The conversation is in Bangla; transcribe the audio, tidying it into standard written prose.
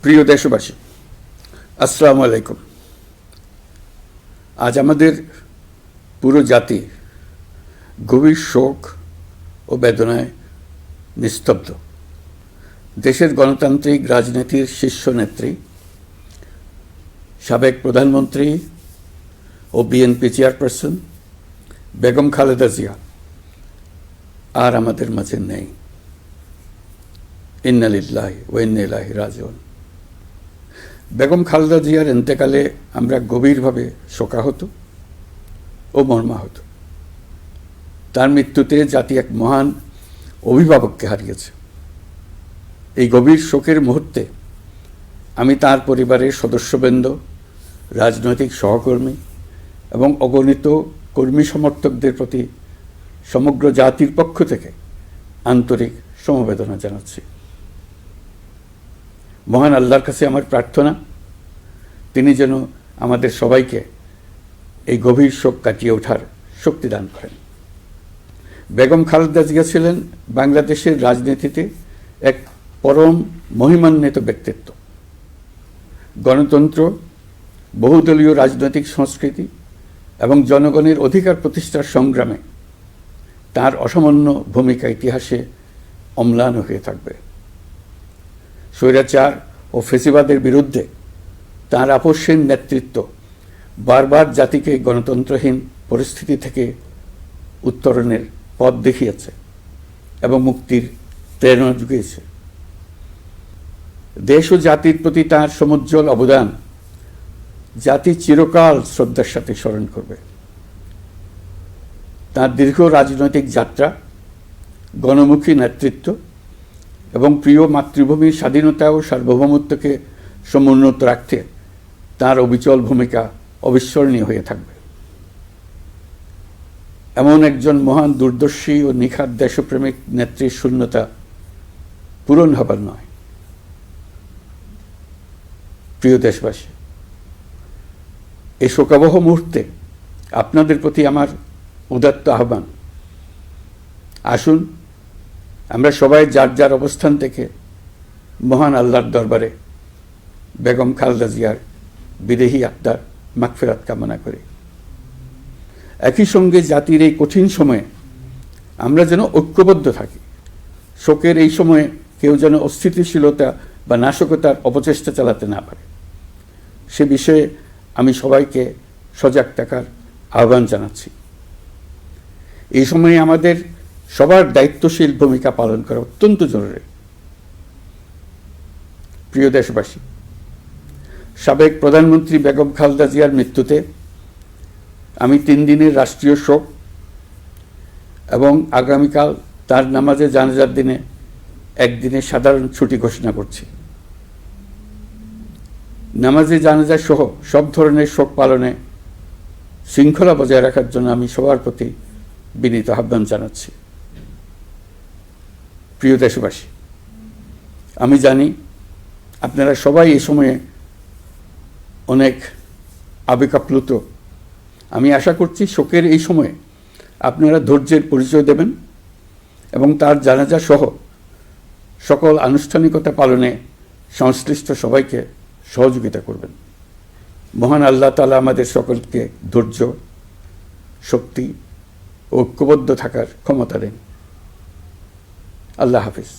প্রিয় দেশবাসী, আসসালামু আলাইকুম। আজ আমাদের পুরো জাতি গভীর শোক ও বেদনায় নিস্তব্ধ। দেশের গণতান্ত্রিক রাজনীতির শীর্ষ নেত্রী, সাবেক প্রধানমন্ত্রী ও বিএনপি চেয়ারপারসন বেগম খালেদা জিয়া আর আমাদের মাঝে নেই। ইন্না লিল্লাহি ওয়া ইন্না ইলাইহি রাজিউন। বেগম খালেদা জিয়ার ইন্তেকালে আমরা গভীরভাবে শোকাহত ও মর্মাহত। তার মৃত্যুতে জাতি এক মহান অভিভাবককে হারিয়েছে। এই গভীর শোকের মুহূর্তে আমি তার পরিবারের সদস্যবৃন্দ, রাজনৈতিক সহকর্মী এবং অগণিত কর্মী সমর্থকদের প্রতি সমগ্র জাতির পক্ষ থেকে আন্তরিক সমবেদনা জানাচ্ছি। মহান আল্লাহর কাছে আমার প্রার্থনা, তিনি যেন আমাদের সবাইকে এই গভীর শোক কাটিয়ে ওঠার শক্তি দান করেন। বেগম খালেদা জিয়া ছিলেন বাংলাদেশের রাজনীতিতে এক পরম মহিমান্বিত ব্যক্তিত্ব। গণতন্ত্র, বহুদলীয় রাজনৈতিক সংস্কৃতি এবং জনগণের অধিকার প্রতিষ্ঠার সংগ্রামে তার অসামান্য ভূমিকা ইতিহাসে অম্লান হয়ে থাকবে। স্বৈরাচার ও ফেসিবাদের বিরুদ্ধে তাঁর আপসহীন নেতৃত্ব বারবার জাতিকে গণতন্ত্রহীন পরিস্থিতি থেকে উত্তরণের পথ দেখিয়েছে এবং মুক্তির প্রেরণা জুগিয়েছে। দেশ ও জাতির প্রতি তাঁর সমুজ্জ্বল অবদান জাতি চিরকাল শ্রদ্ধার সাথে স্মরণ করবে। তাঁর দীর্ঘ রাজনৈতিক যাত্রা, গণমুখী নেতৃত্ব এবং প্রিয় মাতৃভূমির স্বাধীনতা ও সার্বভৌমত্বকে সমুন্নত রাখতে তাঁর অবিচল ভূমিকা অবিস্মরণীয় হয়ে থাকবে। এমন একজন মহান দূরদর্শী ও নিখাদ দেশপ্রেমিক নেত্রীর শূন্যতা পূরণ হবার নয়। প্রিয় দেশবাসী, এই শোকাবহ মুহূর্তে আপনাদের প্রতি আমার উদাত্ত আহ্বান, আসুন আমরা সবাই যার যার অবস্থান থেকে মহান আল্লাহর দরবারে বেগম খালেদা জিয়ার বিদেহী আত্মার মাগফিরাত কামনা করি। একই সঙ্গে জাতির এই কঠিন সময়ে আমরা যেন ঐক্যবদ্ধ থাকি। শোকের এই সময়ে কেউ যেন অস্থিতিশীলতা বা নাশকতার অপচেষ্টা চালাতে না পারে, সে বিষয়ে আমি সবাইকে সজাগ থাকার আহ্বান জানাচ্ছি। এই সময়ে আমাদের সবার দায়িত্বশীল ভূমিকা পালন করা অত্যন্ত জরুরি। প্রিয় দেশবাসী, সাবেক প্রধানমন্ত্রী বেগম খালেদা জিয়ার মৃত্যুতে আমি 3 দিনের রাষ্ট্রীয় শোক এবং আগামীকাল তার নামাজে জানাজার দিনে একদিনের সাধারণ ছুটি ঘোষণা করছি। নামাজে জানাজা সহ সব ধরনের শোক পালনে শৃঙ্খলা বজায় রাখার জন্য আমি সবার প্রতি বিনীত আহ্বান জানাচ্ছি। প্রিয় দেশবাসী, আমি জানি আপনারা সবাই এই সময়ে অনেক আবেগাপ্লুত। আমি আশা করছি শোকের এই সময়ে আপনারা ধৈর্যের পরিচয় দেবেন এবং তার জানাজা সহ সকল আনুষ্ঠানিকতা পালনে সংশ্লিষ্ট সবাইকে সহযোগিতা করবেন। মহান আল্লাহ তাআলা আমাদের সকলকে ধৈর্য, শক্তি ও ঐক্যবদ্ধ থাকার ক্ষমতা দেন। আল্লাহ হাফিজ।